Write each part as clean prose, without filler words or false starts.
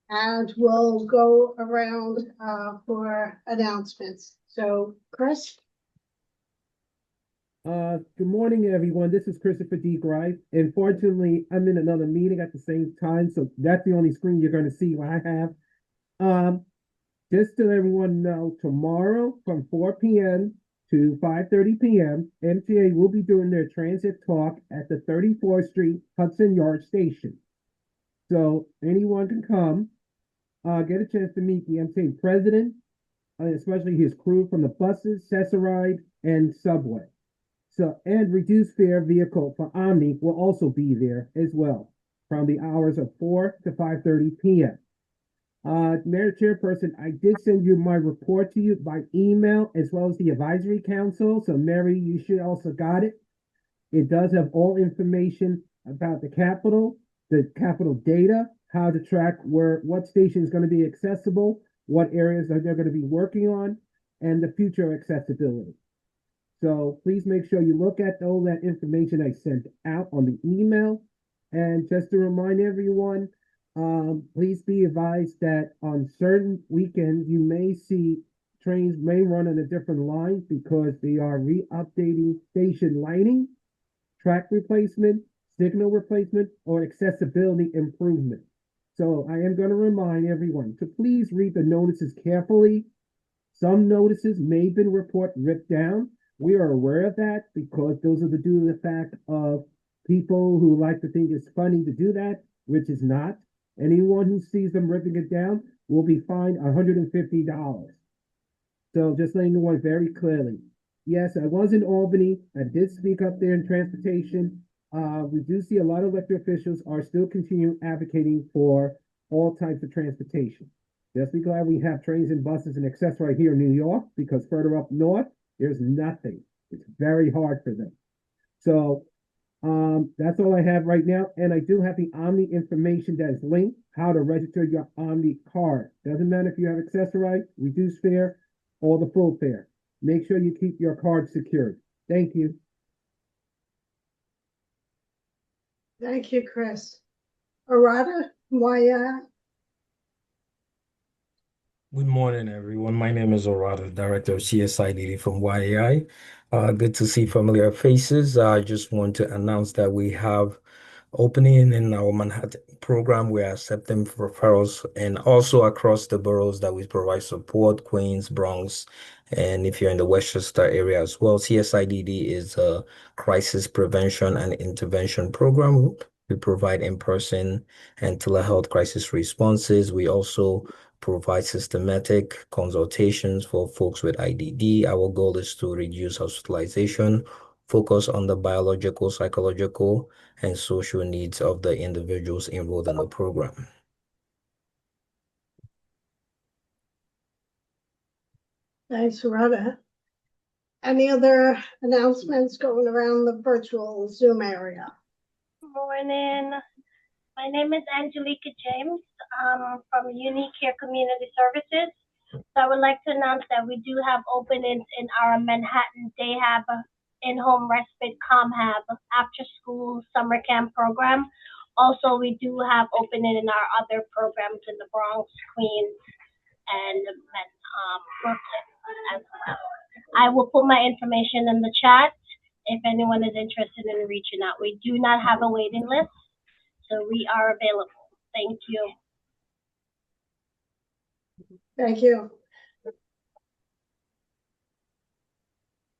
and we'll go around for announcements. So, Chris? Good morning, everyone. This is Christopher D. Gripe. Unfortunately, I'm in another meeting at the same time, so that's the only screen you're going to see what I have. Um, just to let everyone know, tomorrow from 4 p.m. to 5:30 p.m., MTA will be doing their transit talk at the 34th Street Hudson Yard Station. So anyone can come, get a chance to meet the MTA president, especially his crew from the buses, Cesaride, and subway. So, and reduced fare vehicle for Omni will also be there as well from the hours of 4 to 5:30 p.m. Mayor Chairperson, I did send you my report to you by email as well as the advisory council. So, Mary, you should also got it. It does have all information about the capital data, how to track what station is going to be accessible, what areas that they're going to be working on, and the future accessibility. So please make sure you look at all that information I sent out on the email. And just to remind everyone, please be advised that on certain weekends, you may see trains may run on a different line because they are re-updating station lighting, track replacement, signal replacement, or accessibility improvement. So I am going to remind everyone to please read the notices carefully. Some notices may have been report ripped down. We are aware of that because those are due to the fact of people who like to think it's funny to do that, which is not. Anyone who sees them ripping it down will be fined $150. So just letting you know very clearly. Yes, I was in Albany. I did speak up there in transportation. We do see a lot of elected officials are still continuing advocating for all types of transportation. Just be glad we have trains and buses and access right here in New York because further up north, there's nothing. It's very hard for them. So that's all I have right now. And I do have the Omni information that is linked, how to register your Omni card. Doesn't matter if you have Accessorize, reduced fare, or the full fare. Make sure you keep your card secured. Thank you. Thank you, Chris. Arata, Maya. Good morning, everyone. My name is Orada, Director of CSIDD from YAI. Good to see familiar faces. I just want to announce that we have opening in our Manhattan program. We are accepting referrals and also across the boroughs that we provide support, Queens, Bronx, and if you're in the Westchester area as well. CSIDD is a crisis prevention and intervention program. We provide in-person and telehealth crisis responses. We also provide systematic consultations for folks with IDD. Our goal is to reduce hospitalization, focus on the biological, psychological, and social needs of the individuals enrolled in the program. Thanks, Arata. Any other announcements going around the virtual Zoom area? Good morning. My name is Angelica James from Unique Care Community Services. So I would like to announce that we do have openings in our Manhattan Day Hab in-home respite ComHab after school summer camp program. Also, we do have opening in our other programs in the Bronx, Queens, and Brooklyn as well. I will put my information in the chat if anyone is interested in reaching out. We do not have a waiting list, so we are available. Thank you. Thank you.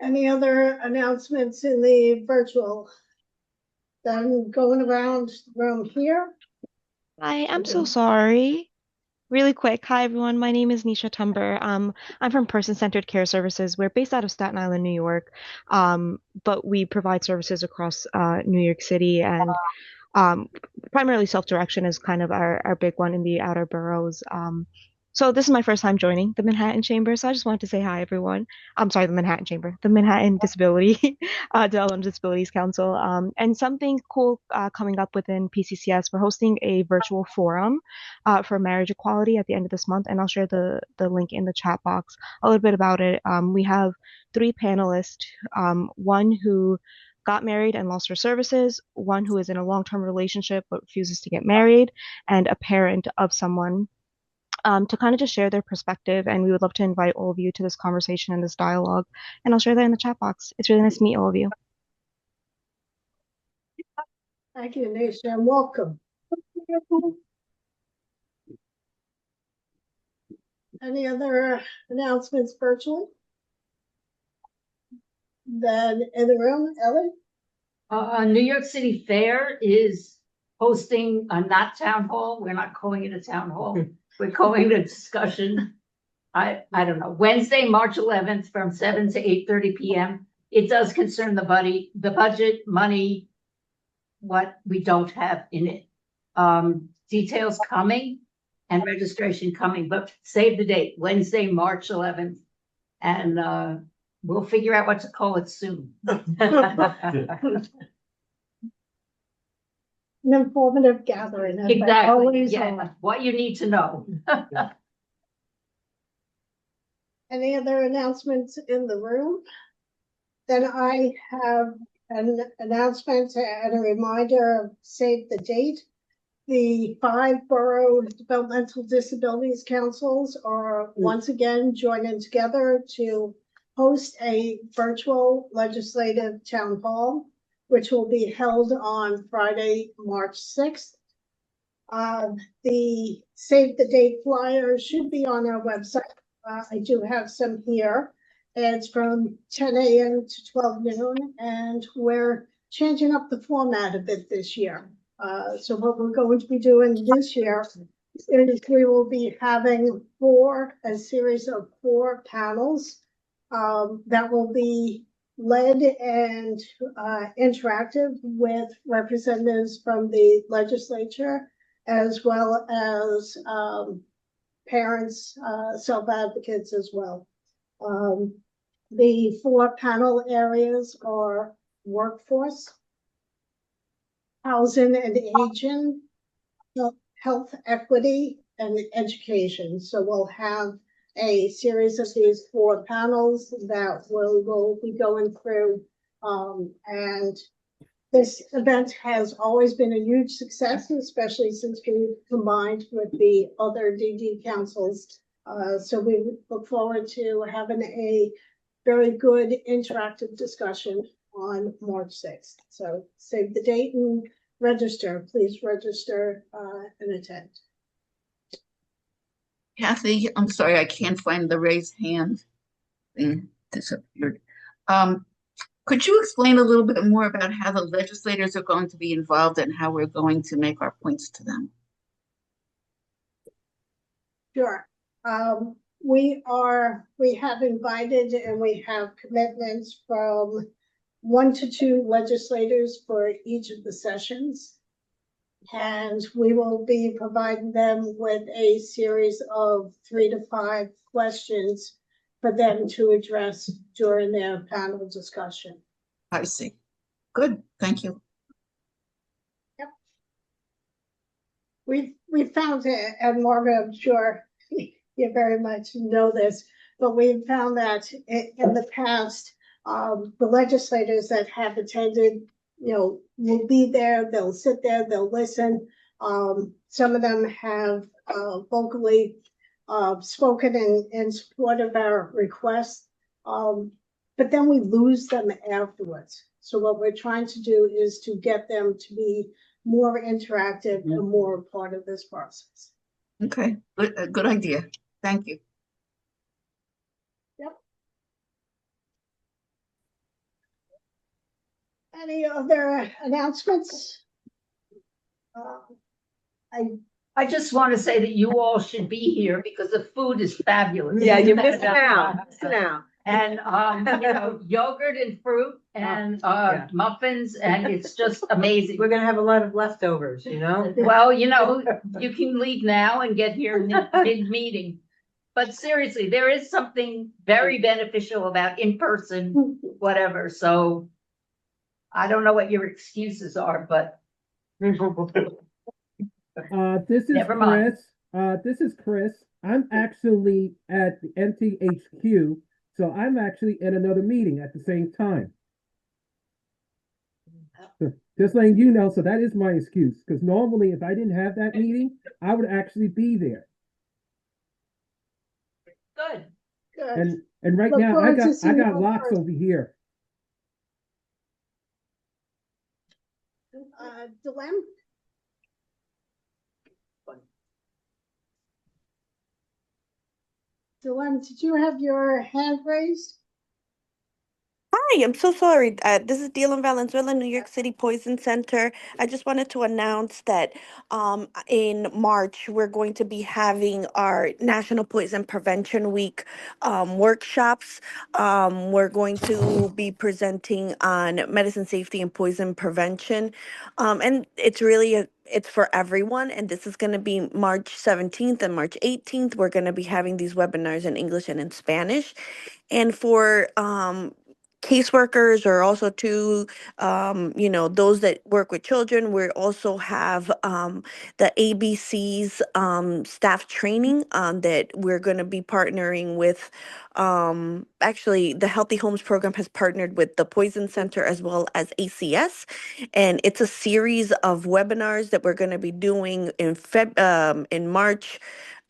Any other announcements in the virtual? Then going around the room here. Hi, I'm so sorry. Really quick. Hi, everyone. My name is Nisha Tumber. I'm from Person-Centered Care Services. We're based out of Staten Island, New York, but we provide services across New York City, and primarily self-direction is kind of our big one in the outer boroughs. So this is my first time joining the Manhattan Chamber, so I just wanted to say hi, everyone. I'm sorry, the Manhattan Chamber, the Manhattan Disability Development Disabilities Council, and something cool coming up within PCCS. We're hosting a virtual forum for marriage equality at the end of this month, and I'll share the link in the chat box. A little bit about it. We have 3 panelists, one who got married and lost her services, one who is in a long-term relationship but refuses to get married, and a parent of someone to kind of just share their perspective. And we would love to invite all of you to this conversation and this dialogue. And I'll share that in the chat box. It's really nice to meet all of you. Thank you, Nisha, and welcome. Any other announcements virtually? Then in the room, Ellie? New York City Fair is hosting a not town hall. We're not calling it a town hall. We're calling it a discussion. I don't know, Wednesday, March 11th from 7 to 8:30 p.m. It does concern the budget, money, what we don't have in it. Details coming and registration coming, but save the date, Wednesday, March 11th. And we'll figure out what to call it soon. An informative gathering. as they Exactly, always yeah, are. what you need to know. Any other announcements in the room? Then I have an announcement and a reminder of save the date. The 5 borough developmental disabilities councils are once again joining together to host a virtual legislative town hall, which will be held on Friday, March 6th. The save the date flyer should be on our website. I do have some here. It's from 10 a.m. to 12 noon, and we're changing up the format a bit this year. So what we're going to be doing this year is we will be having a series of 4 panels that will be led and interactive with representatives from the legislature, as well as parents, self-advocates as well. The 4 panel areas are workforce, housing and aging, health equity, and education. So we'll have a series of these 4 panels that we'll be going through. And this event has always been a huge success, especially since we combined with the other DD councils. So we look forward to having a very good interactive discussion on March 6th. So save the date and register. Please register and attend. Kathy, I'm sorry, I can't find the raised hand thing, disappeared. Could you explain a little bit more about how the legislators are going to be involved and how we're going to make our points to them? Sure. We have invited and we have commitments from 1 to 2 legislators for each of the sessions. And we will be providing them with a series of 3 to 5 questions for them to address during their panel discussion. I see. Good, thank you. Yep. We found it, and Margaret, I'm sure you very much know this, but we found that in the past, the legislators that have attended, will be there, they'll sit there, they'll listen. Some of them have vocally spoken in support of our requests, but then we lose them afterwards. So what we're trying to do is to get them to be more interactive and more a part of this process. Okay, good idea. Thank you. Yep. Any other announcements? I just want to say that you all should be here because the food is fabulous. Yeah, you're missing out. And yogurt and fruit and muffins, and it's just amazing. We're gonna have a lot of leftovers, Well, you can leave now and get here mid-meeting. But seriously, there is something very beneficial about in-person, whatever. So I don't know what your excuses are, but This is Never mind. Chris. This is Chris. I'm actually at the MTHQ, so I'm actually in another meeting at the same time. Just letting you know, so that is my excuse. Because normally, if I didn't have that meeting, I would actually be there. Good. Good. And right Look now forward to I seeing got you in locks person. over here. Dilem? Dilem, did you have your hand raised? Hi, I'm so sorry. This is Dylan Valenzuela, New York City Poison Center. I just wanted to announce that in March, we're going to be having our National Poison Prevention Week workshops. We're going to be presenting on medicine safety and poison prevention. And it's really it's for everyone. And this is going to be March 17th and March 18th. We're going to be having these webinars in English and in Spanish. And for caseworkers or also to those that work with children, we also have the ABC's staff training that we're going to be partnering with. Actually, the Healthy Homes program has partnered with the Poison Center as well as ACS, and it's a series of webinars that we're going to be doing in March,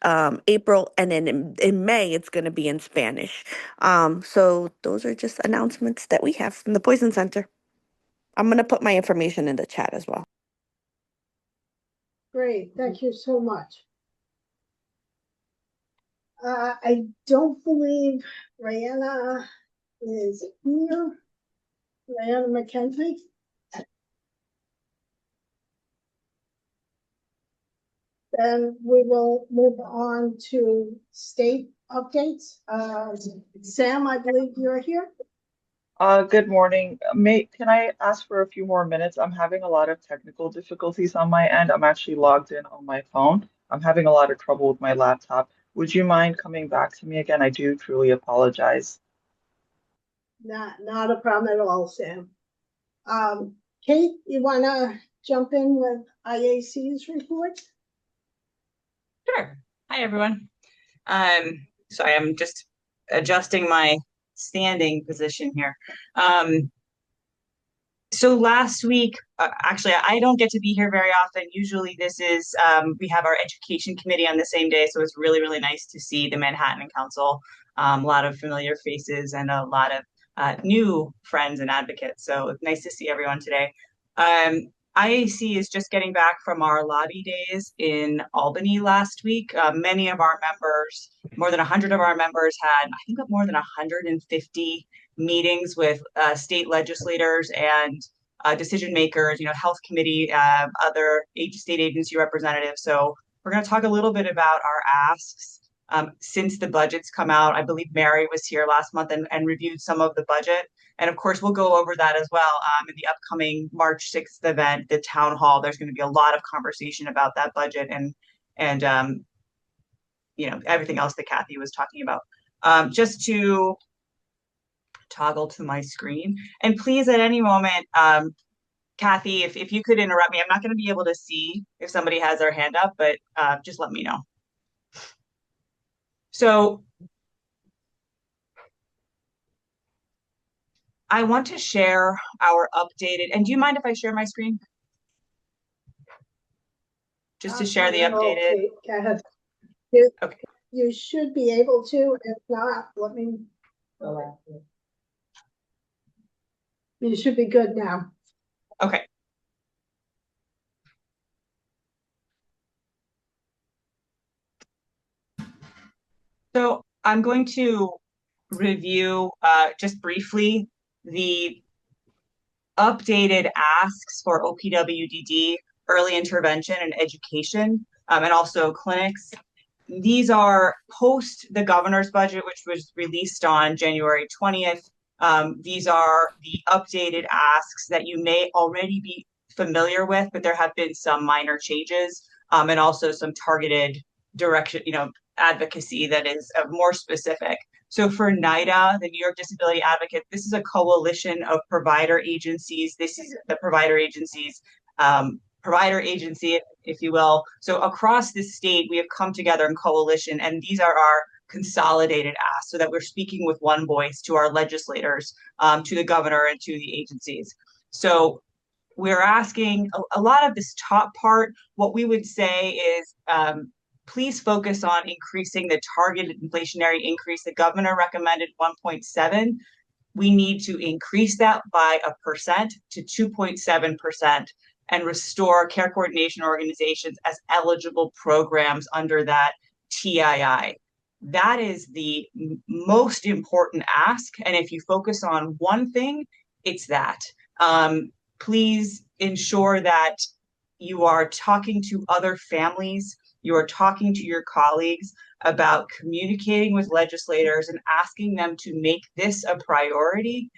April, and then in May it's going to be in Spanish. So those are just announcements that we have from the Poison Center. I'm going to put my information in the chat as well. Great, thank you so much. I don't believe Rayanna is here. Rayanna McKenzie. Then we will move on to state updates. Sam, I believe you're here. Good morning. Can I ask for a few more minutes? I'm having a lot of technical difficulties on my end. I'm actually logged in on my phone. I'm having a lot of trouble with my laptop. Would you mind coming back to me again? I do truly apologize. Not a problem at all, Sam. Kate, you want to jump in with IAC's report? Sure. Hi, everyone. Sorry, I'm just adjusting my standing position here. So last week, actually, I don't get to be here very often. Usually this is, we have our education committee on the same day, so it's really, really nice to see the Manhattan Council, a lot of familiar faces and a lot of new friends and advocates. So it's nice to see everyone today. IAC is just getting back from our lobby days in Albany last week. Many of our members, more than 100 of our members had, I think, more than 150 meetings with state legislators and decision makers, health committee, other state agency representatives. So we're going to talk a little bit about our asks since the budget's come out. I believe Mary was here last month and reviewed some of the budget. And of course, we'll go over that as well in the upcoming March 6th event, the town hall. There's going to be a lot of conversation about that budget and everything else that Kathy was talking about. Just to toggle to my screen, and please, at any moment, Kathy, if you could interrupt me. I'm not going to be able to see if somebody has their hand up, but just let me know. So I want to share our updated, and do you mind if I share my screen? Just to share the updated. Okay, okay. You should be able to. If not, let me. You should be good now. Okay. So I'm going to review just briefly the updated asks for OPWDD, early intervention and education, and also clinics. These are post the governor's budget, which was released on January 20th. These are the updated asks that you may already be familiar with, but there have been some minor changes and also some targeted direction, advocacy that is more specific. So for NIDA, the New York Disability Advocate, this is a coalition of provider agencies. This is the provider agencies, provider agency, if you will. So across this state, we have come together in coalition, and these are our consolidated asks so that we're speaking with one voice to our legislators, to the governor, and to the agencies. So we're asking a lot of this top part. What we would say is please focus on increasing the targeted inflationary increase. The governor recommended 1.7. We need to increase that by 1% to 2.7% and restore care coordination organizations as eligible programs under that TII. That is the most important ask. And if you focus on one thing, it's that. Please ensure that you are talking to other families, you are talking to your colleagues about communicating with legislators and asking them to make this a priority.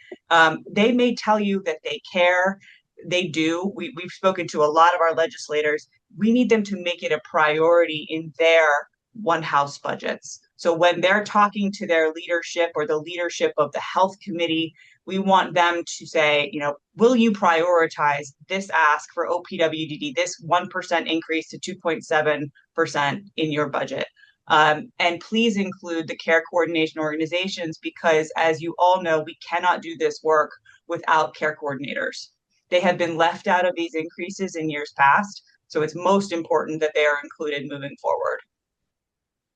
They may tell you that they care. They do. We've spoken to a lot of our legislators. We need them to make it a priority in their one house budgets. So when they're talking to their leadership or the leadership of the health committee, we want them to say, will you prioritize this ask for OPWDD, this 1% increase to 2.7% in your budget? And please include the care coordination organizations, because as you all know, we cannot do this work without care coordinators. They have been left out of these increases in years past, so it's most important that they are included moving forward.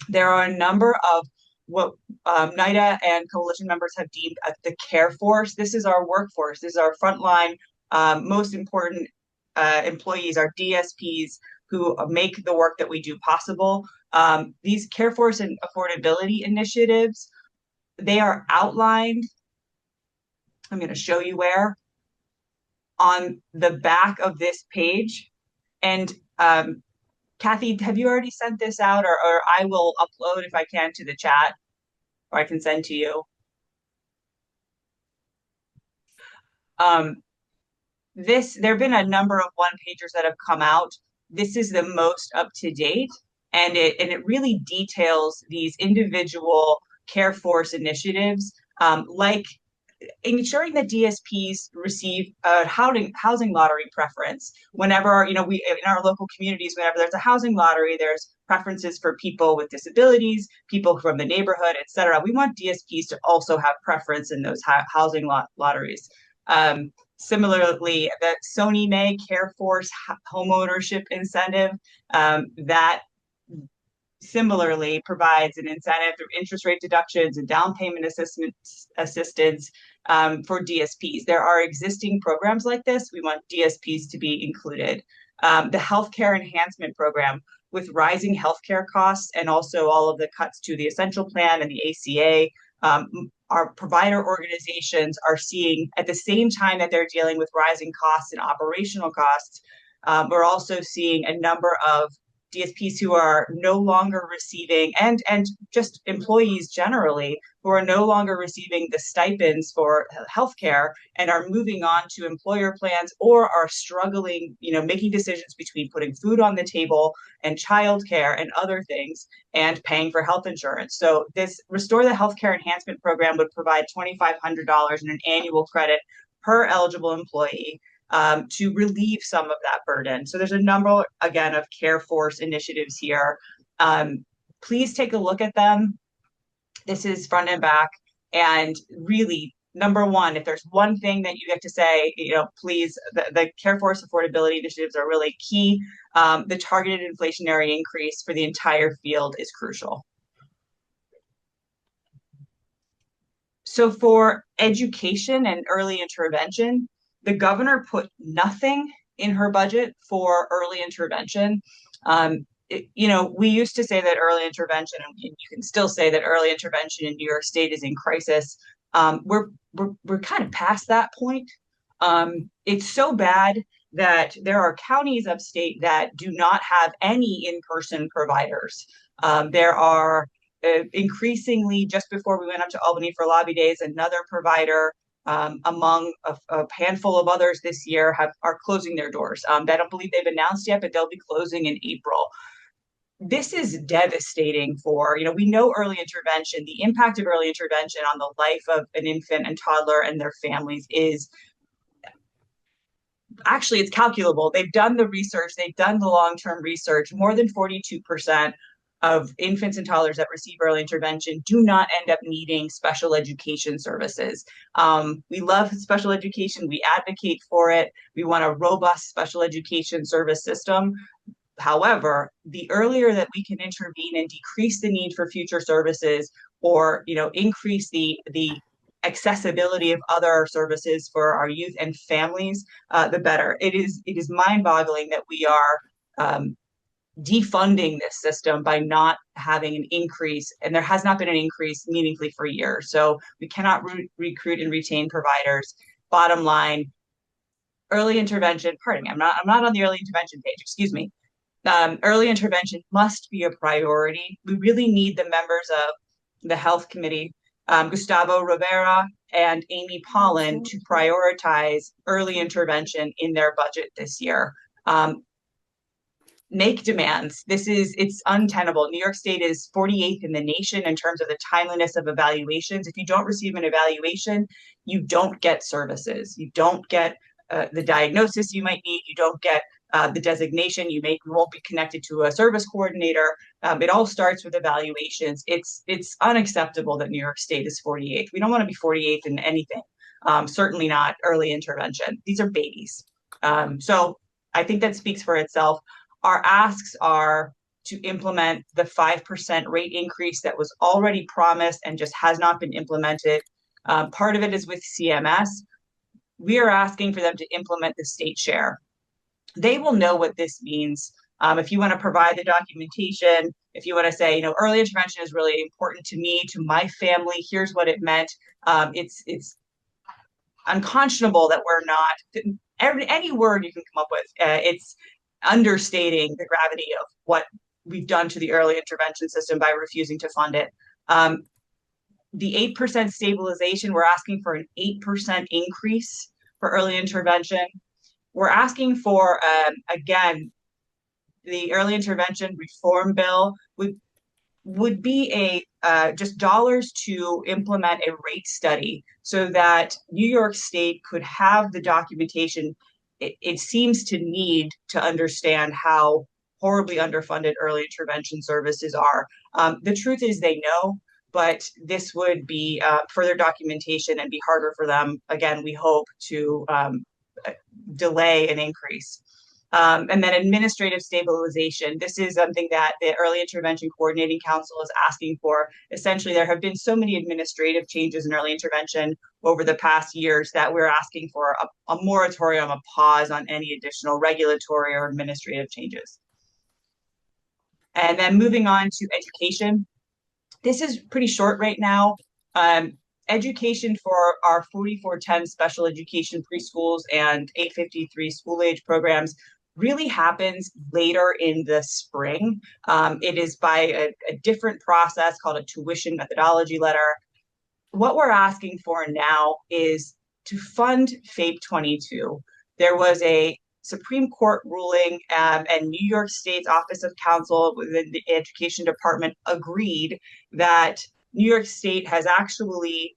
There are a number of what NIDA and coalition members have deemed the care force. This is our workforce. This is our frontline, most important employees, our DSPs, who make the work that we do possible. These care force and affordability initiatives, they are outlined. I'm going to show you where on the back of this page. And Kathy, have you already sent this out, or I will upload if I can to the chat, or I can send to you. There have been a number of one-pagers that have come out. This is the most up to date, and it really details these individual care force initiatives, like ensuring that DSPs receive a housing lottery preference. Whenever, we in our local communities, whenever there's a housing lottery, there's preferences for people with disabilities, people from the neighborhood, et cetera. We want DSPs to also have preference in those housing lotteries. Similarly, the Sony May Care Force homeownership incentive, that similarly provides an incentive through interest rate deductions and down payment assistance for DSPs. There are existing programs like this. We want DSPs to be included. The healthcare enhancement program, with rising healthcare costs and also all of the cuts to the essential plan and the ACA, our provider organizations are seeing, at the same time that they're dealing with rising costs and operational costs, we're also seeing a number of DSPs who are no longer receiving, and just employees generally, who are no longer receiving the stipends for healthcare and are moving on to employer plans, or are struggling, making decisions between putting food on the table and childcare and other things and paying for health insurance. So this Restore the Healthcare Enhancement Program would provide $2,500 in an annual credit per eligible employee, to relieve some of that burden. So there's a number, again, of care force initiatives here. Please take a look at them. This is front and back. And really, number one, if there's one thing that you get to say, please, the care force affordability initiatives are really key. The targeted inflationary increase for the entire field is crucial. So for education and early intervention, the governor put nothing in her budget for early intervention. We used to say that early intervention, and you can still say that early intervention in New York State is in crisis. We're kind of past that point. It's so bad that there are counties upstate that do not have any in-person providers. There are increasingly, just before we went up to Albany for lobby days, another provider among a handful of others this year are closing their doors. I don't believe they've announced yet, but they'll be closing in April. This is devastating for, we know early intervention, the impact of early intervention on the life of an infant and toddler and their families is, actually, it's calculable. They've done the research, they've done the long-term research. More than 42% of infants and toddlers that receive early intervention do not end up needing special education services. We love special education. We advocate for it. We want a robust special education service system. However, the earlier that we can intervene and decrease the need for future services, or increase the accessibility of other services for our youth and families, the better. It is mind-boggling that we are defunding this system by not having an increase, and there has not been an increase meaningfully for years. So we cannot recruit and retain providers. Bottom line, early intervention, pardon me, I'm not on the early intervention page, excuse me. Early intervention must be a priority. We really need the members of the health committee, Gustavo Rivera and Amy Pollan, to prioritize early intervention in their budget this year. Make demands. It's untenable. New York State is 48th in the nation in terms of the timeliness of evaluations. If you don't receive an evaluation, you don't get services. You don't get the diagnosis you might need. You don't get the designation. You won't be connected to a service coordinator. It all starts with evaluations. It's unacceptable that New York State is 48th. We don't want to be 48th in anything. Certainly not early intervention. These are babies. So I think that speaks for itself. Our asks are to implement the 5% rate increase that was already promised and just has not been implemented. Part of it is with CMS. We are asking for them to implement the state share. They will know what this means. If you want to provide the documentation, if you want to say, early intervention is really important to me, to my family, here's what it meant. It's unconscionable that we're not, any word you can come up with, it's understating the gravity of what we've done to the early intervention system by refusing to fund it. The 8% stabilization, we're asking for an 8% increase for early intervention. We're asking for, again, the early intervention reform bill would be just dollars to implement a rate study so that New York State could have the documentation it seems to need to understand how horribly underfunded early intervention services are. The truth is they know, but this would be further documentation and be harder for them, again, we hope, to delay an increase. And then administrative stabilization. This is something that the Early Intervention Coordinating Council is asking for. Essentially, there have been so many administrative changes in early intervention over the past years that we're asking for a moratorium, a pause on any additional regulatory or administrative changes. And then moving on to education. This is pretty short right now. Education for our 4410 special education preschools and 853 school age programs really happens later in the spring. It is by a different process called a tuition methodology letter. What we're asking for now is to fund FAPE 22. There was a Supreme Court ruling, and New York State's Office of Counsel within the Education Department agreed that New York State has actually,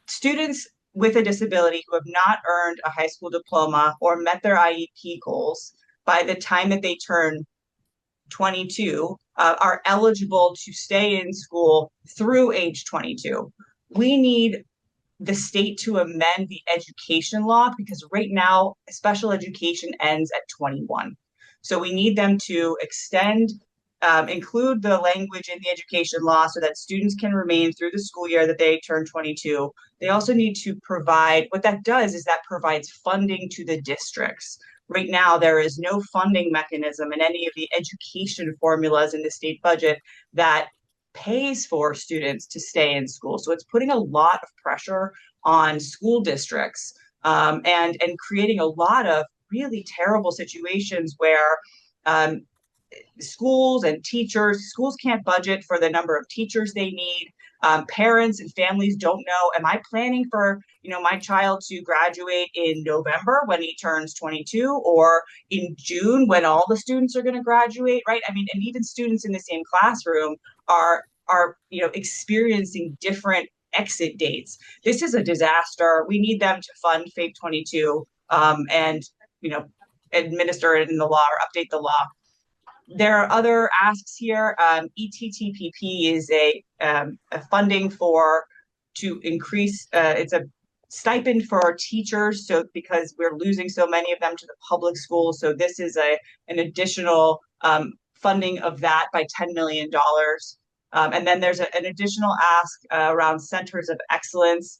students with a disability who have not earned a high school diploma or met their IEP goals by the time that they turn 22 are eligible to stay in school through age 22. We need the state to amend the education law because right now special education ends at 21. So we need them to extend, include the language in the education law so that students can remain through the school year that they turn 22. They also need to provide, what that does is that provides funding to the districts. Right now, there is no funding mechanism in any of the education formulas in the state budget that pays for students to stay in school. So it's putting a lot of pressure on school districts and creating a lot of really terrible situations where schools can't budget for the number of teachers they need. Parents and families don't know, am I planning for, my child to graduate in November when he turns 22 or in June when all the students are going to graduate, right? I mean, and even students in the same classroom are experiencing different exit dates. This is a disaster. We need them to fund FAPE 22 and, administer it in the law or update the law. There are other asks here. ETTPP is a funding to increase, it's a stipend for our teachers, so because we're losing so many of them to the public schools. So this is an additional funding of that by $10 million. And then there's an additional ask around centers of excellence.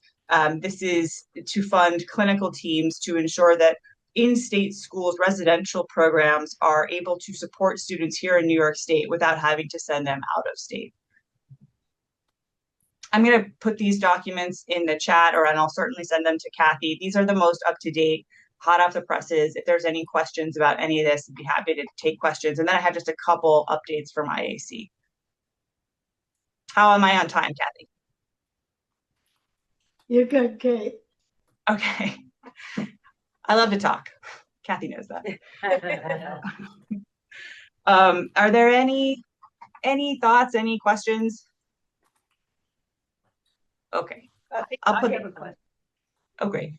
This is to fund clinical teams to ensure that in-state schools, residential programs are able to support students here in New York State without having to send them out of state. I'm going to put these documents in the chat, and I'll certainly send them to Kathy. These are the most up-to-date, hot off the presses. If there's any questions about any of this, I'd be happy to take questions. And then I have just a couple updates from IAC. How am I on time, Kathy? You're good, Kate. Okay. I love to talk. Kathy knows that. Are there any thoughts, any questions? Okay. I'll put. I have a question. Oh, great.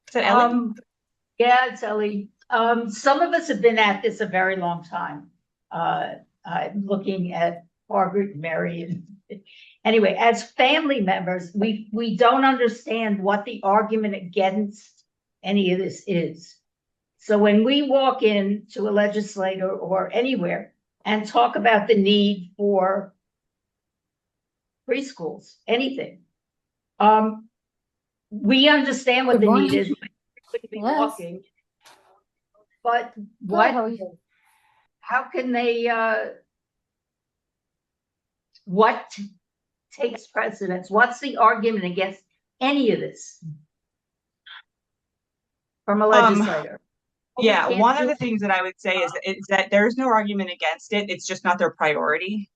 Is that Ellie? Yeah, it's Ellie. Some of us have been at this a very long time. I'm looking at Margaret and Mary. And anyway, as family members, we don't understand what the argument against any of this is. So when we walk into a legislator or anywhere and talk about the need for preschools, anything, we understand what the need is. We could be walking, but what? How can they? What takes precedence? What's the argument against any of this from a legislator? Yeah, one of the things that I would say is that there is no argument against it. It's just not their priority.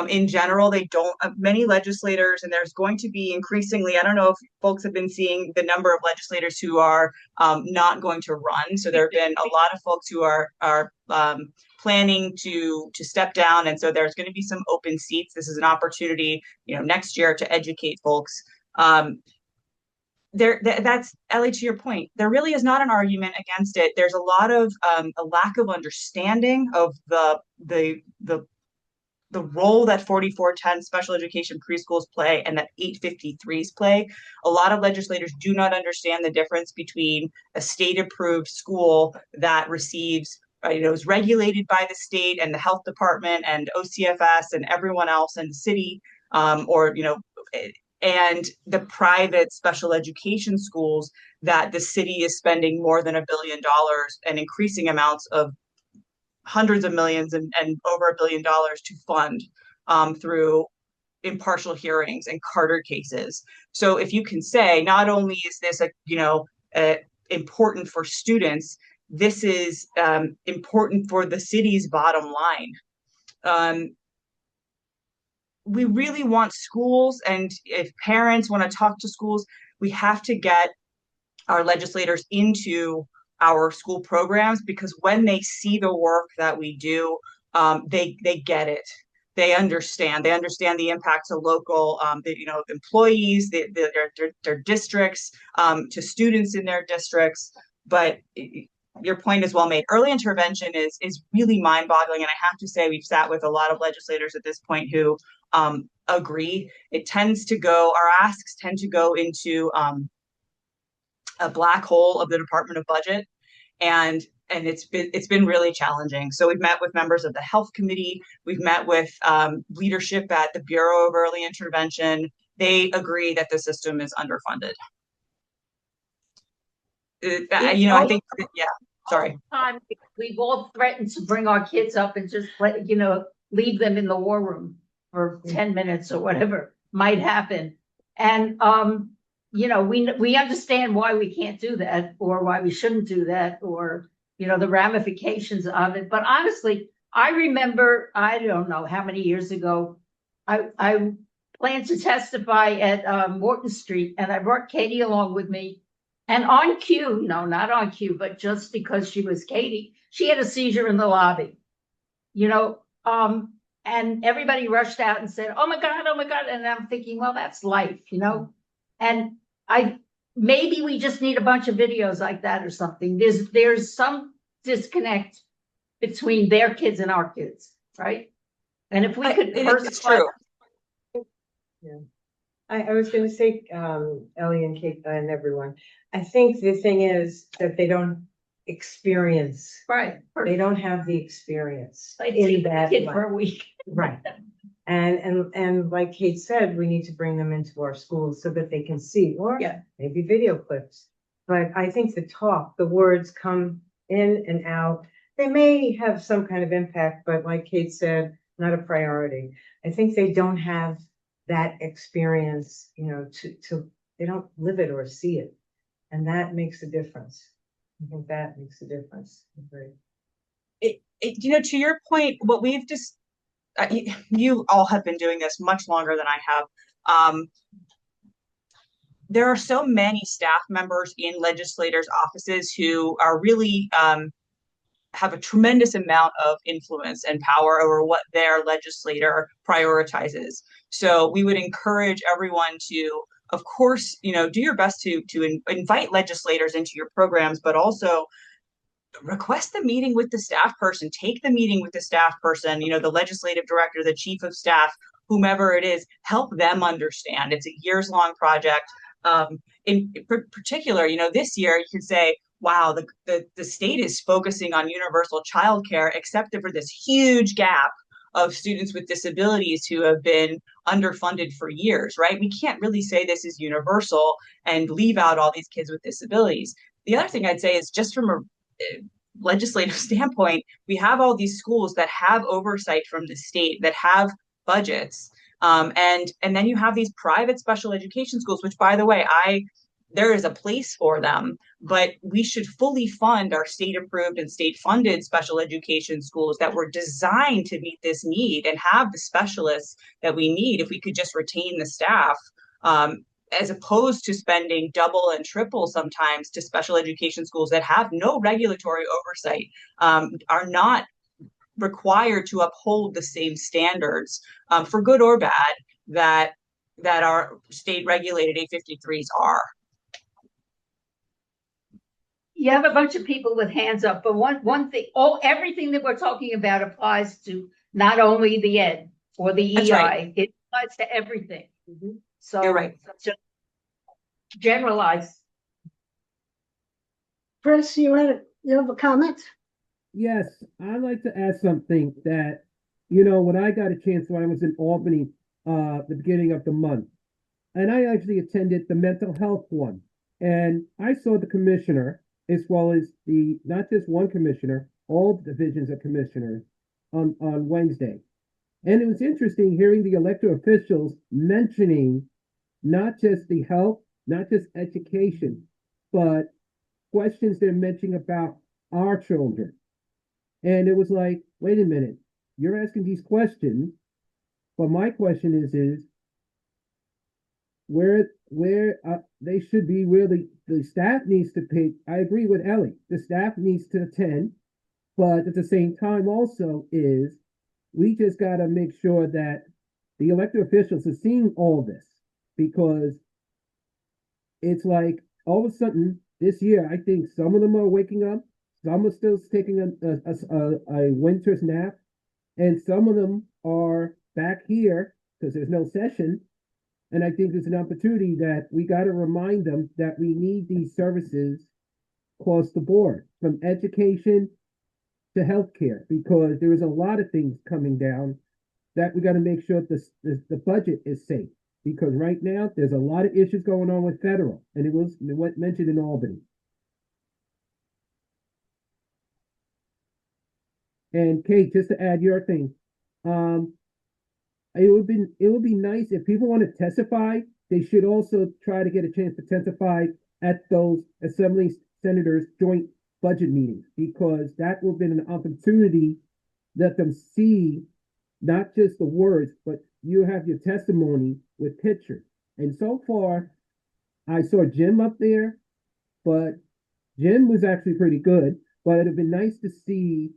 In general, they don't, many legislators, and there's going to be increasingly, I don't know if folks have been seeing the number of legislators who are not going to run. So there have been a lot of folks who are planning to step down. And so there's going to be some open seats. This is an opportunity, next year to educate folks. That's Ellie, to your point, there really is not an argument against it. There's a lot of a lack of understanding of the role that 4410 special education preschools play and that 853s play. A lot of legislators do not understand the difference between a state-approved school that receives, is regulated by the state and the health department and OCFS and everyone else in the city, and the private special education schools that the city is spending more than $1 billion and increasing amounts of hundreds of millions and over $1 billion to fund through impartial hearings and Carter cases. So if you can say, not only is this important for students, this is important for the city's bottom line. We really want schools, and if parents want to talk to schools, we have to get our legislators into our school programs, because when they see the work that we do, they get it. They understand the impact to local, employees, their districts, to students in their districts. But your point is well made. Early intervention is really mind-boggling, and I have to say we've sat with a lot of legislators at this point who agree. Our asks tend to go into a black hole of the Department of Budget, and it's been really challenging. So we've met with members of the Health Committee. We've met with leadership at the Bureau of Early Intervention. They agree that the system is underfunded. I think, yeah. Sorry. We've all threatened to bring our kids up and just leave them in the war room for 10 minutes or whatever might happen. And we understand why we can't do that, or why we shouldn't do that, or the ramifications of it. But honestly, I remember, I don't know how many years ago, I planned to testify at Morton Street, and I brought Katie along with me. And on cue, no, not on cue, but just because she was Katie, she had a seizure in the lobby, and everybody rushed out and said, oh my God. And I'm thinking, well, that's life, and maybe we just need a bunch of videos like that or something. There's some disconnect between their kids and our kids, right? And if we could it's true. I was gonna say, Ellie and Kate and everyone, I think the thing is that they don't experience, Right. they don't have the experience Like in take the that kid way. for a week. Right. And like Kate said, we need to bring them into our schools so that they can see, or Yeah. maybe video clips. But I think the words come in and out. They may have some kind of impact, but like Kate said, not a priority. I think they don't have that experience, they don't live it or see it. And that makes a difference. I think that makes a difference. Agree. To your point, what we've just you all have been doing this much longer than I have. There are so many staff members in legislators' offices who are really have a tremendous amount of influence and power over what their legislator prioritizes. So we would encourage everyone to, of course, do your best to invite legislators into your programs, but also request the meeting with the staff person, take the meeting with the staff person, the legislative director, the chief of staff, whomever it is, help them understand. It's a years-long project. In particular, this year you could say, wow, the state is focusing on universal childcare, except for this huge gap of students with disabilities who have been underfunded for years, right? We can't really say this is universal and leave out all these kids with disabilities. The other thing I'd say is just from a legislative standpoint, we have all these schools that have oversight from the state, that have budgets. And then you have these private special education schools, which, by the way, there is a place for them, but we should fully fund our state approved and state funded special education schools that were designed to meet this need and have the specialists that we need if we could just retain the staff. As opposed to spending double and triple sometimes to special education schools that have no regulatory oversight, are not required to uphold the same standards, for good or bad, that our state regulated A53s are. You have a bunch of people with hands up, but one thing, everything that we're talking about applies to not only the ed or the That's EI, right. it applies to everything. So You're right. Just generalize. Chris, you have a comment? Yes, I'd like to add something that, when I got a chance when I was in Albany, the beginning of the month, and I actually attended the mental health one, and I saw the commissioner, as well as not just one commissioner, all divisions of commissioners on Wednesday. And it was interesting hearing the elected officials mentioning not just the health, not just education, but questions they're mentioning about our children. And it was like, wait a minute, you're asking these questions, but my question is where they should be, where the staff needs to pick. I agree with Ellie. The staff needs to attend, but at the same time also is we just got to make sure that the elected officials are seeing all this, because it's like all of a sudden this year, I think some of them are waking up, some are still taking a winter's nap, and some of them are back here because there's no session. And I think there's an opportunity that we got to remind them that we need these services across the board, from education to healthcare, because there is a lot of things coming down that we got to make sure the budget is safe. Because right now there's a lot of issues going on with federal, and it was mentioned in Albany. And Kate, just to add your thing, it would be nice if people want to testify. They should also try to get a chance to testify at those assembly senators' joint budget meetings, because that will be an opportunity let them see not just the words, but you have your testimony with pictures. And so far, I saw Jim up there, but Jim was actually pretty good. But it'd been nice to see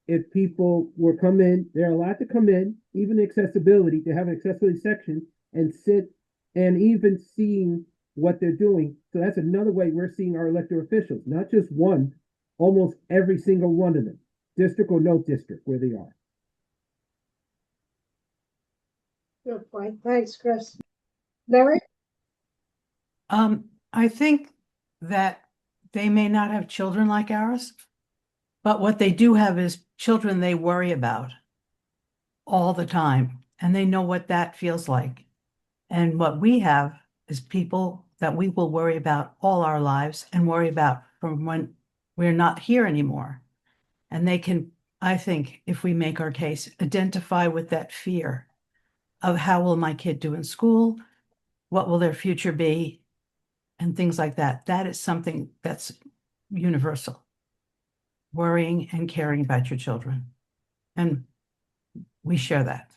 if people were come in, they're allowed to come in, even accessibility, to have an accessibility section and sit and even seeing what they're doing. So that's another way we're seeing our elected officials, not just one, almost every single one of them, district or no district, where they are. Good point. Thanks, Chris. Larry? I think that they may not have children like ours, but what they do have is children they worry about all the time, and they know what that feels like. And what we have is people that we will worry about all our lives and worry about from when we're not here anymore. And they can, I think, if we make our case, identify with that fear of how will my kid do in school? What will their future be? And things like that. That is something that's universal. Worrying and caring about your children. And we share that.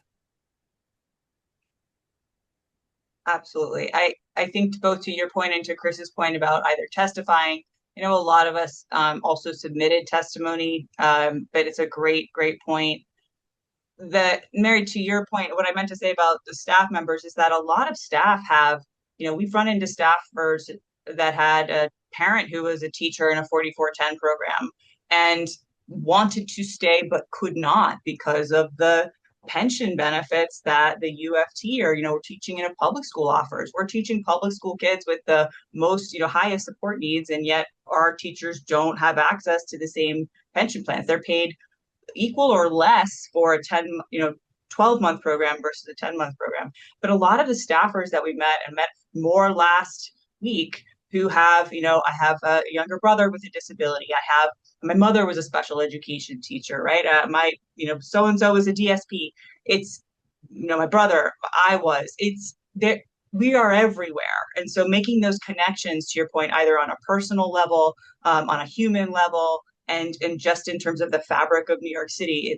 Absolutely. I think both to your point and to Chris's point about either testifying, I know a lot of us also submitted testimony, but it's a great point. That, Mary, to your point, what I meant to say about the staff members is that a lot of staff have, we've run into staffers that had a parent who was a teacher in a 4410 program and wanted to stay but could not because of the pension benefits that the UFT or we're teaching in a public school offers. We're teaching public school kids with the most highest support needs, and yet our teachers don't have access to the same pension plans. They're paid equal or less for a 12-month program versus a 10-month program. But a lot of the staffers that we met more last week who have, I have a younger brother with a disability. My mother was a special education teacher, right? So-and-so was a DSP. It's, my brother, we are everywhere. And so making those connections, to your point, either on a personal level, on a human level, and just in terms of the fabric of New York City,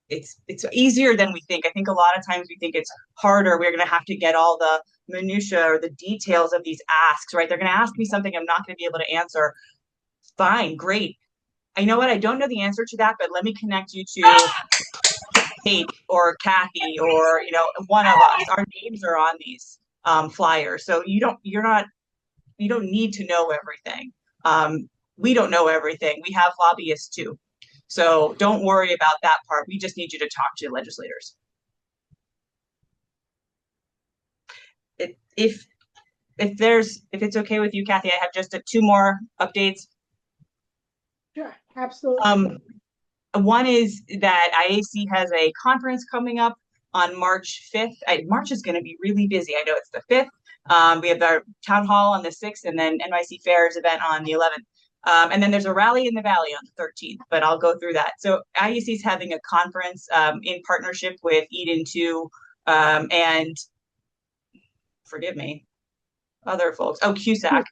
it's easier than we think. I think a lot of times we think it's harder. We're going to have to get all the minutia or the details of these asks, right? They're going to ask me something I'm not going to be able to answer. Fine, great. I know what, I don't know the answer to that, but let me connect you to Kate or Kathy or, one of us. Our names are on these flyers. So you don't need to know everything. We don't know everything. We have lobbyists too. So don't worry about that part. We just need you to talk to legislators. If it's okay with you, Kathy, I have just two more updates. Sure, absolutely. One is that IAC has a conference coming up on March 5th. March is going to be really busy. I know it's the 5th. We have our town hall on the 6th, and then NYC Fairs event on the 11th. And then there's a rally in the Valley on the 13th, but I'll go through that. So IAC is having a conference in partnership with Eden 2 and, forgive me, other folks. Oh, CUSAC.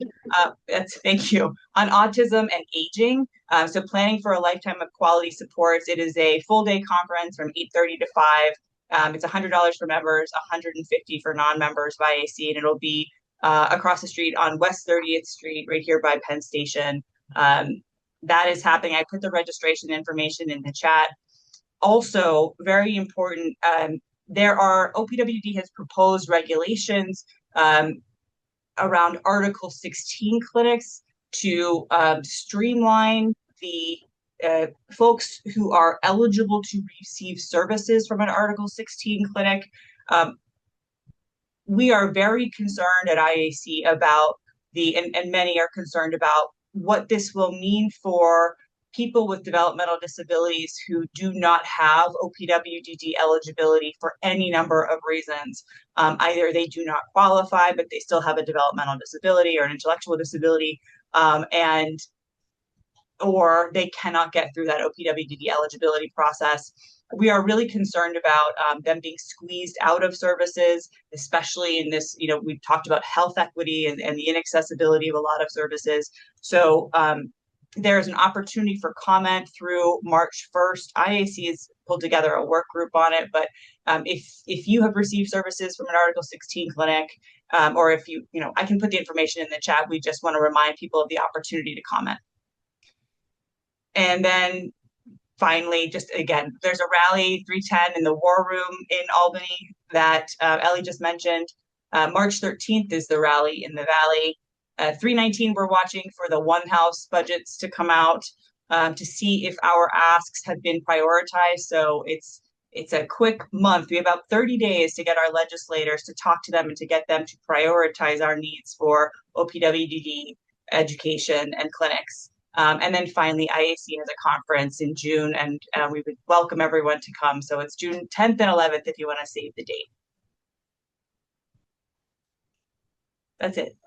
Thank you. On autism and aging. So planning for a lifetime of quality supports. It is a full day conference from 8:30 to 5. It's $100 for members, $150 for non-members of IAC, and it'll be across the street on West 30th Street, right here by Penn Station. That is happening. I put the registration information in the chat. Also, very important, OPWD has proposed regulations around Article 16 clinics to streamline the folks who are eligible to receive services from an Article 16 clinic. We are very concerned at IAC about and many are concerned about what this will mean for people with developmental disabilities who do not have OPWDD eligibility for any number of reasons. Either they do not qualify, but they still have a developmental disability or an intellectual disability, or they cannot get through that OPWDD eligibility process. We are really concerned about them being squeezed out of services, especially in this, we've talked about health equity and the inaccessibility of a lot of services. So there's an opportunity for comment through March 1st. IAC has pulled together a work group on it, but if you have received services from an Article 16 clinic, or if I can put the information in the chat. We just want to remind people of the opportunity to comment. And then finally, just again, there's a rally 310 in the War Room in Albany that Ellie just mentioned. March 13th is the rally in the Valley. 319, we're watching for the One House budgets to come out to see if our asks have been prioritized. So it's It's a quick month. We have about 30 days to get our legislators to talk to them and to get them to prioritize our needs for OPWDD education and clinics. And then finally, IAC has a conference in June, and we would welcome everyone to come. So it's June 10th and 11th if you want to save the date. That's it.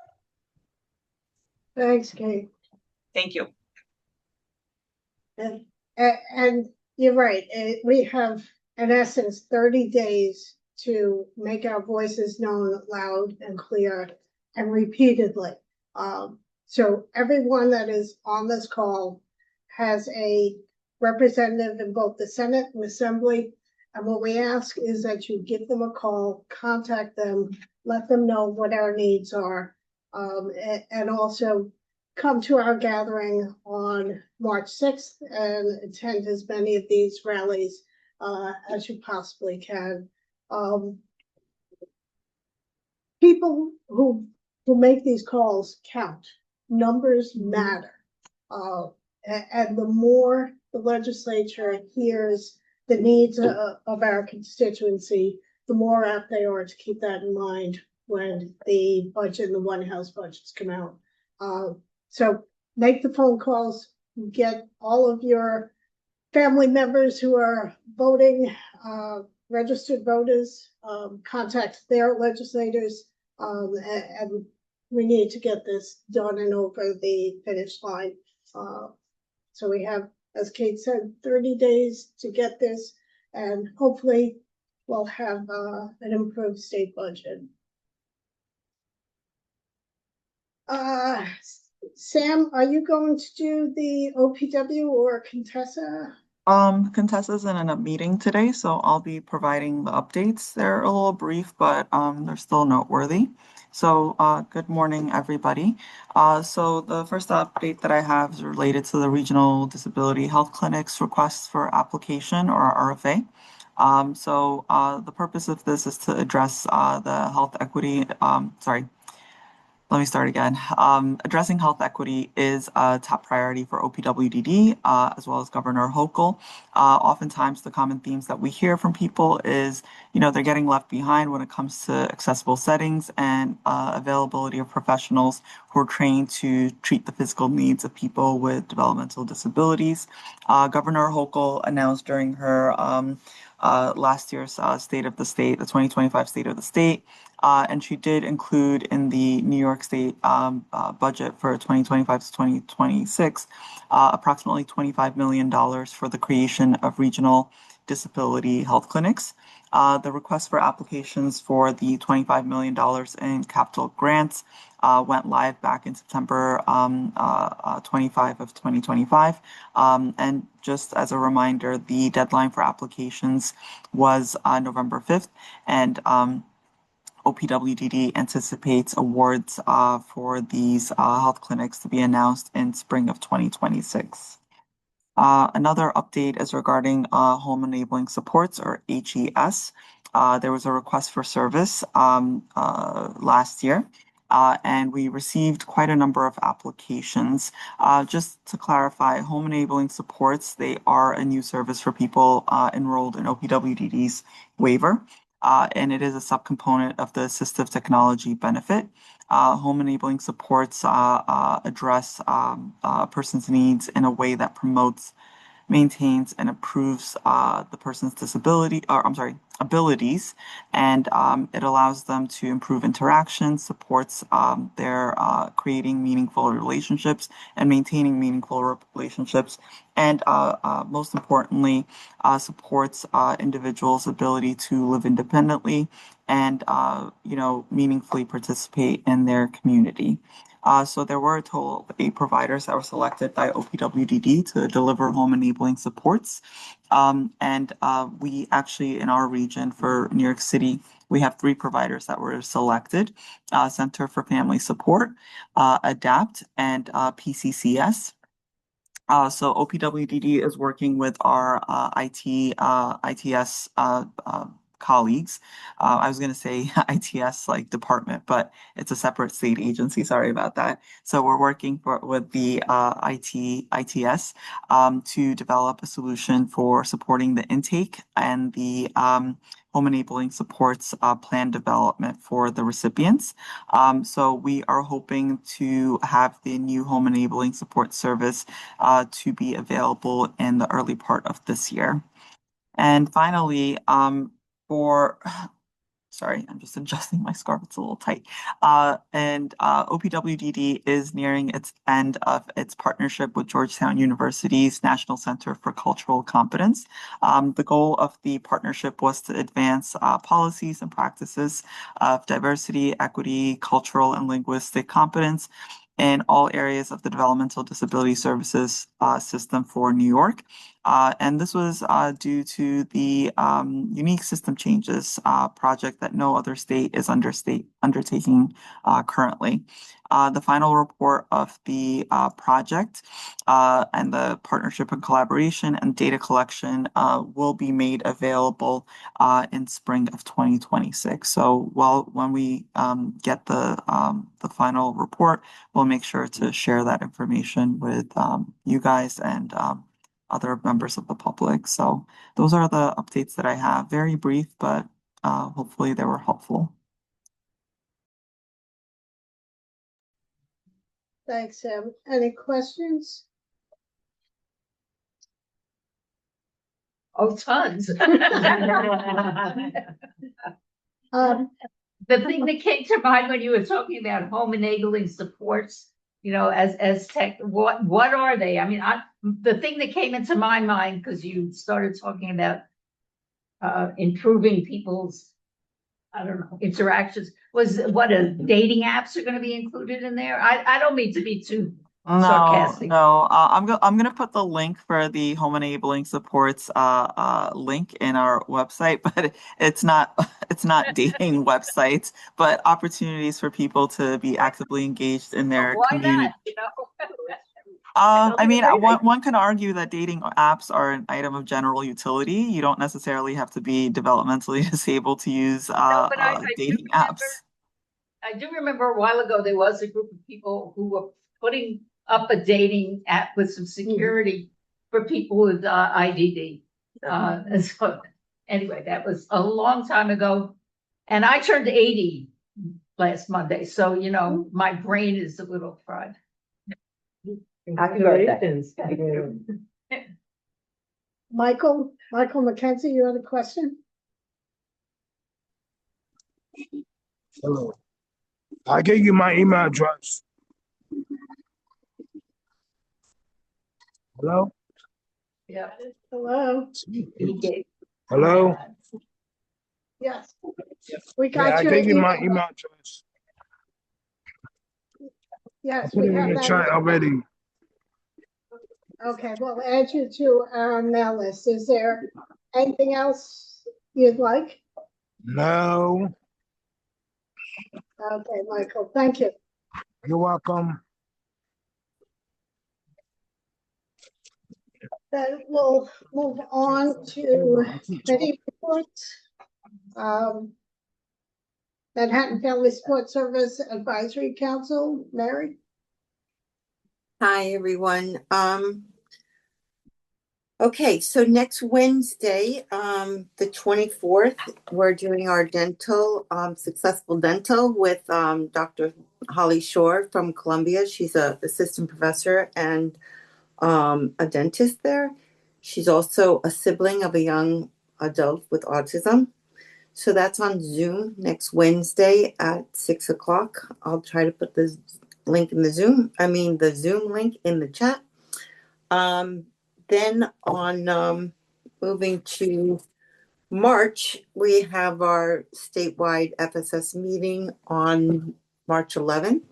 Thanks, Kate. Thank you. And you're right, we have, in essence, 30 days to make our voices known loud and clear and repeatedly. So everyone that is on this call has a representative in both the Senate and Assembly. And what we ask is that you give them a call, contact them, let them know what our needs are, and also come to our gathering on March 6th and attend as many of these rallies as you possibly can. People who make these calls count. Numbers matter. And the more the legislature hears the needs of our constituency, the more apt they are to keep that in mind when the budget and the One House budgets come out. So make the phone calls, get all of your family members who are voting, registered voters, contact their legislators, and we need to get this done and over the finish line. So we have, as Kate said, 30 days to get this, and hopefully we'll have an improved state budget. Sam, are you going to do the OPW or Contessa? Contessa's in a meeting today, so I'll be providing the updates. They're a little brief, but they're still noteworthy. So good morning, everybody. So the first update that I have is related to the Regional Disability Health Clinics requests for application, or RFA. So the purpose of this is to address the health equity, let me start again. Addressing health equity is a top priority for OPWDD, as well as Governor Hochul. Oftentimes, the common themes that we hear from people is, they're getting left behind when it comes to accessible settings and availability of professionals who are trained to treat the physical needs of people with developmental disabilities. Governor Hochul announced during her last year's State of the State, the 2025 State of the State, and she did include in the New York State budget for 2025 to 2026 approximately $25 million for the creation of regional disability health clinics. The request for applications for the $25 million in capital grants went live back in September 25 of 2025. And just as a reminder, the deadline for applications was November 5th. And OPWDD anticipates awards for these health clinics to be announced in spring of 2026. Another update is regarding Home Enabling Supports, or HES. There was a request for service last year, and we received quite a number of applications. Just to clarify, Home Enabling Supports, they are a new service for people enrolled in OPWDD's waiver. And it is a subcomponent of the assistive technology benefit. Home enabling supports address a person's needs in a way that promotes, maintains, and improves the person's abilities, and it allows them to improve interaction, supports their creating meaningful relationships and maintaining meaningful relationships, and most importantly, supports individuals' ability to live independently and meaningfully participate in their community. So there were a total of 8 providers that were selected by OPWDD to deliver home enabling supports. And we actually, in our region for New York City, we have 3 providers that were selected: Center for Family Support, ADAPT, and PCCS. So OPWDD is working with our ITS colleagues. I was going to say ITS like department, but it's a separate state agency. Sorry about that. So we're working with the ITS to develop a solution for supporting the intake and the home enabling supports plan development for the recipients. So we are hoping to have the new home enabling support service to be available in the early part of this year. And finally, sorry, I'm just adjusting my scarf. It's a little tight. OPWDD is nearing its end of its partnership with Georgetown University's National Center for Cultural Competence. The goal of the partnership was to advance policies and practices of diversity, equity, cultural, and linguistic competence in all areas of the developmental disability services system for New York. And this was due to the unique system changes project that no other state is undertaking currently. The final report of the project and the partnership and collaboration and data collection will be made available in spring of 2026. So when we get the final report, we'll make sure to share that information with you guys and other members of the public. So those are the updates that I have. Very brief, but hopefully they were helpful. Thanks, Sam. Any questions? Oh, tons. The thing that came to mind when you were talking about home enabling supports, as tech, what are they? I mean, the thing that came into my mind, because you started talking about improving people's, I don't know, interactions, was what dating apps are going to be included in there. I don't mean to be too sarcastic. No. I'm gonna put the link for the home enabling supports link in our website, but it's not dating websites, but opportunities for people to be actively engaged in their community. I mean, one can argue that dating apps are an item of general utility. You don't necessarily have to be developmentally disabled to use dating apps. I do remember a while ago there was a group of people who were putting up a dating app with some security for people with IDD. And so anyway, that was a long time ago, and I turned 80 last Monday, so my brain is a little fried. Congratulations. Michael McKenzie, you had a question? Hello. I gave you my email address. Hello? Yeah. Hello? Hello? Yes. We got I your gave you my email. email address. I Yes, put we it in have the that. chat already. Okay, we'll add you to our mail list. Is there anything else you'd like? No. Okay, Michael, thank you. You're welcome. Then we'll move on to committee reports. Manhattan Family Support Service Advisory Council, Mary? Hi, everyone. Okay, so next Wednesday, the 24th, we're doing our dental, successful dental with Dr. Holly Shore from Columbia. She's an assistant professor and a dentist there. She's also a sibling of a young adult with autism. So that's on Zoom next Wednesday at 6 o'clock. I'll try to put the link in the Zoom link in the chat. Then on moving to March, we have our statewide FSS meeting on March 11th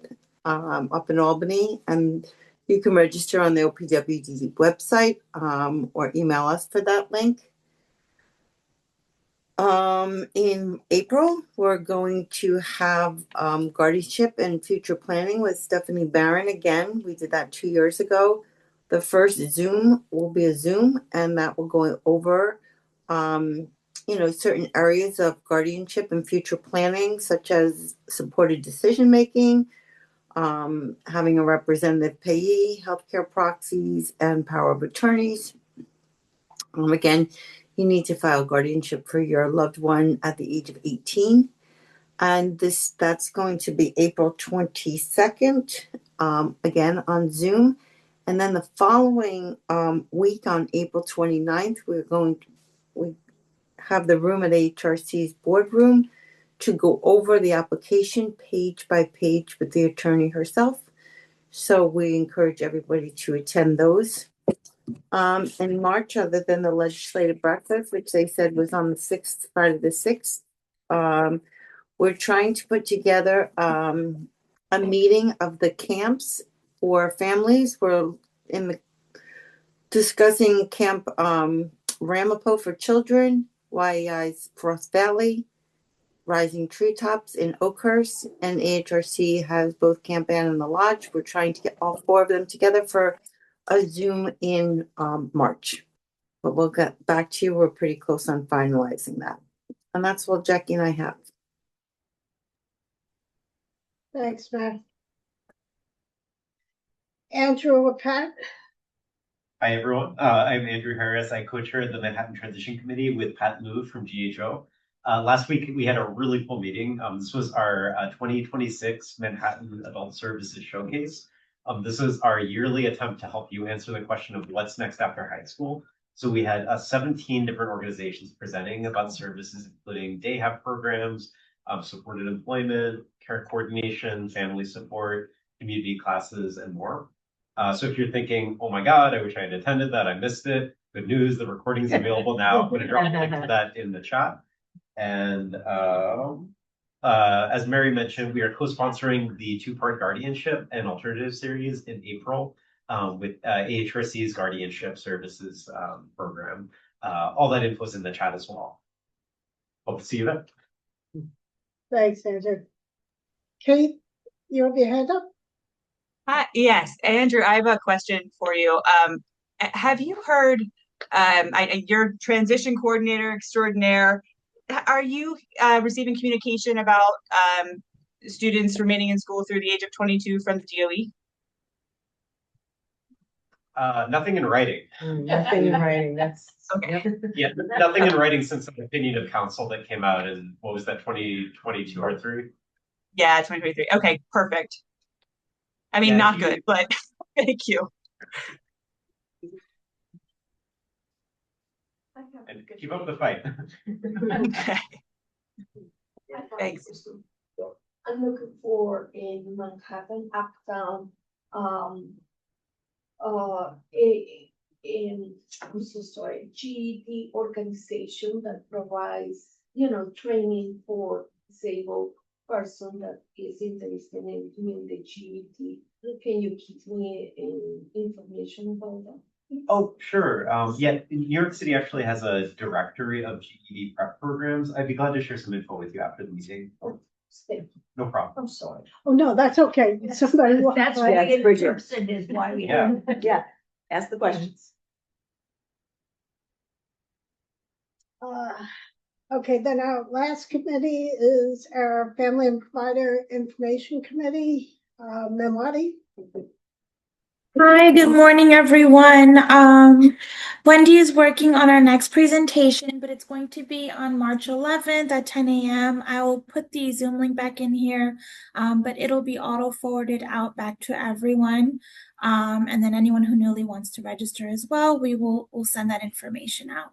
up in Albany, and you can register on the OPWDD website or email us for that link. In April, we're going to have guardianship and future planning with Stephanie Barron again. We did that 2 years ago. The first Zoom will be a Zoom, and that will go over certain areas of guardianship and future planning, such as supported decision making, having a representative payee, healthcare proxies, and power of attorneys. Again, you need to file guardianship for your loved one at the age of 18. And that's going to be April 22nd, again on Zoom. And then the following week on April 29th, we have the room at HRC's boardroom to go over the application page by page with the attorney herself. So we encourage everybody to attend those. In March, other than the legislative breakfast, which they said was on the 6th, Friday the 6th, we're trying to put together a meeting of the camps for families. We're discussing Camp Ramapo for children, YEI's Frost Valley, Rising Treetops in Oakhurst, and AHRC has both Camp Ann and the Lodge. We're trying to get all 4 of them together for a Zoom in March. But we'll get back to you. We're pretty close on finalizing that. And that's what Jackie and I have. Thanks, Matt. Andrew or Pat? Hi, everyone. I'm Andrew Harris. I co-chair the Manhattan Transition Committee with Pat Liu from GHO. Last week, we had a really cool meeting. This was our 2026 Manhattan Adult Services Showcase. This is our yearly attempt to help you answer the question of what's next after high school. So we had 17 different organizations presenting about services, including day have programs, supported employment, care coordination, family support, community classes, and more. So if you're thinking, oh my God, I wish I had attended that, I missed it. Good news, the recording's available now. I'm going to drop a link to that in the chat. And as Mary mentioned, we are co-sponsoring the 2-part guardianship and alternative series in April with AHRC's Guardianship Services program. All that info is in the chat as well. Hope to see you there. Thanks, Andrew. Kate, you have your hand up? Hi, yes, Andrew, I have a question for you. Have you heard, your transition coordinator extraordinaire, are you receiving communication about students remaining in school through the age of 22 from the DOE? Nothing in writing. Nothing in writing. That's okay. Yeah, nothing in writing since the opinion of council that came out in, what was that, 2022 or 3? Yeah, 2023. Okay, perfect. I mean, Yeah, not good, but thank you. And keep up the fight. Okay. Thanks. I'm looking for in Manhattan Uptown, I'm so sorry, GED organization that provides, training for disabled person that is interested in doing the GED. Can you keep me in information about that? Oh, sure. Yeah, New York City actually has a directory of GED prep programs. I'd be glad to share some info with you after the meeting. No problem. I'm sorry. Oh, no, that's okay. Somebody That's why why in person is why we have. yeah. Ask the questions. Okay, then our last committee is our Family and Provider Information Committee. Memwati? Hi, good morning, everyone. Wendy is working on our next presentation, but it's going to be on March 11th at 10 a.m. I will put the Zoom link back in here, but it'll be auto-forwarded out back to everyone. And then anyone who newly wants to register as well, we'll send that information out.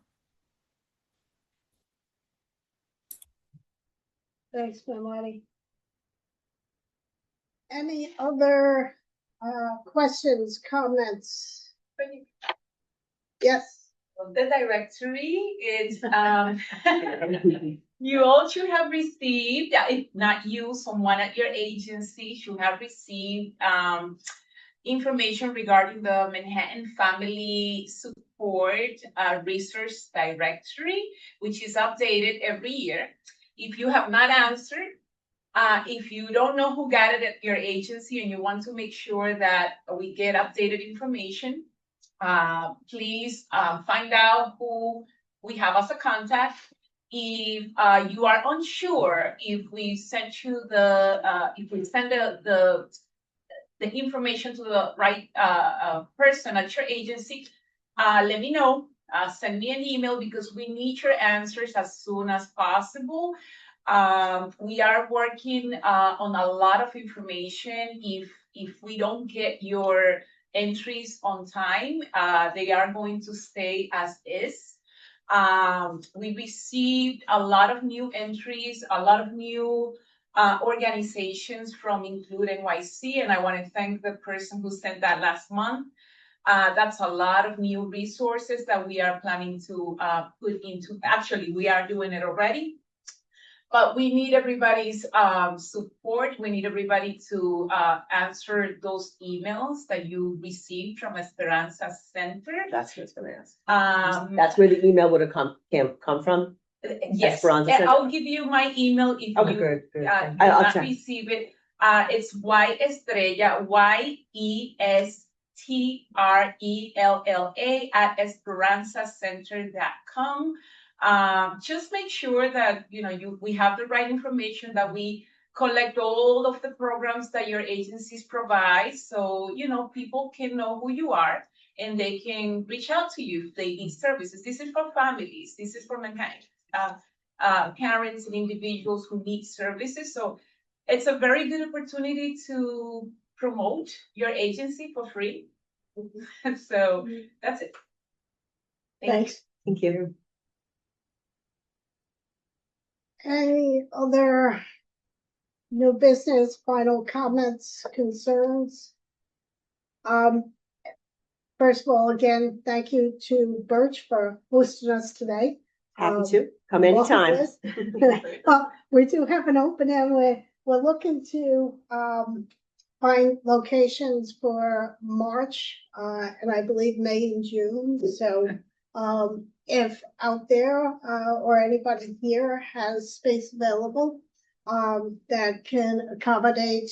Thanks, Memwati. Any other questions, comments? Yes. The directory is you all should have received, if not you, someone at your agency should have received information regarding the Manhattan Family Support Resource Directory, which is updated every year. If you have not answered, if you don't know who got it at your agency and you want to make sure that we get updated information, please find out who we have as a contact if you are unsure, if we send you if we send the information to the right person at your agency, let me know. Send me an email because we need your answers as soon as possible. We are working on a lot of information. If we don't get your entries on time, they are going to stay as is. We received a lot of new entries, a lot of new organizations from Include NYC, and I want to thank the person who sent that last month. That's a lot of new resources that we are planning to put into. Actually, we are doing it already. But we need everybody's support. We need everybody to answer those emails that you received from Esperanza Center. That's who it's gonna ask. That's where the email would have come from? Yes, Esperanza Center? I'll give you my email if Okay, you good. do I'll not check. receive it. It's Y Estrella, YESTRELLA @esperanzacenter.com. Just make sure that we have the right information, that we collect all of the programs that your agencies provide, so people can know who you are and they can reach out to you if they need services. This is for families. This is for Manhattan parents and individuals who need services. So it's a very good opportunity to promote your agency for free. So that's it. Thanks. Thank you. Any other new business, final comments, concerns? First of all, again, thank you to Birch for hosting us today. Happy to come anytime. We do have an open and we're looking to find locations for March and I believe May and June. So if out there or anybody here has space available that can accommodate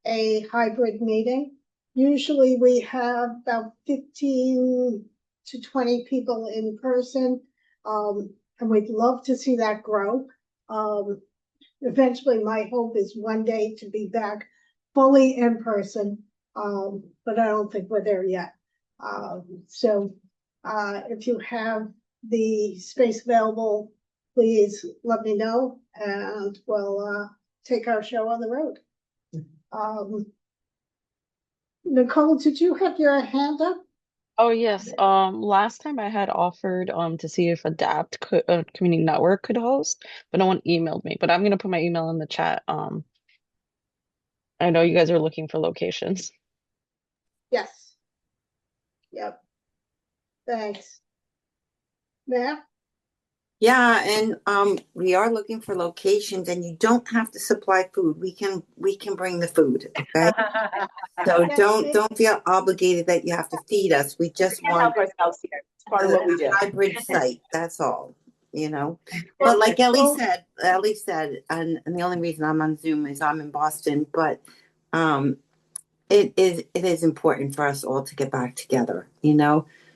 a hybrid meeting, usually we have about 15 to 20 people in person. And we'd love to see that grow. Eventually, my hope is one day to be back fully in person, but I don't think we're there yet. So if you have the space available, please let me know and we'll take our show on the road. Nicole, did you have your hand up? Oh yes. Last time I had offered to see if Adapt Community Network could host, but no one emailed me. But I'm gonna put my email in the chat. I know you guys are looking for locations. Yes. Yep. Thanks. Matt? Yeah, and we are looking for locations, and you don't have to supply food. We can bring the food. Okay. So don't feel obligated that you have to feed us. We just want help ourselves here. It's part of what we do. hybrid site. That's all. But like Ellie said, and the only reason I'm on Zoom is I'm in Boston. But it is important for us all to get back together.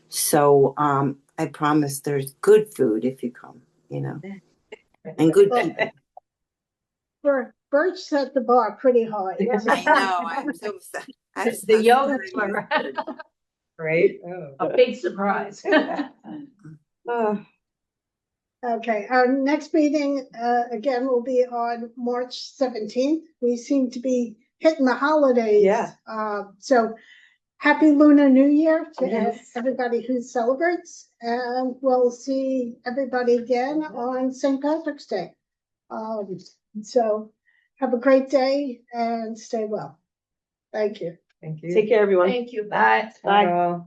So I promise there's good food if you come. And good people. Birch set the bar pretty high. I know. I'm so sad. The yoga were Great. a big surprise. Okay, our next meeting again will be on March 17th. We seem to be hitting the holidays. Yeah. So happy Lunar New Year to Yes. everybody who celebrates, and we'll see everybody again on St. Patrick's Day. So have a great day and stay well. Thank you. Thank you. Take care, everyone. Thank you. Bye. Bye.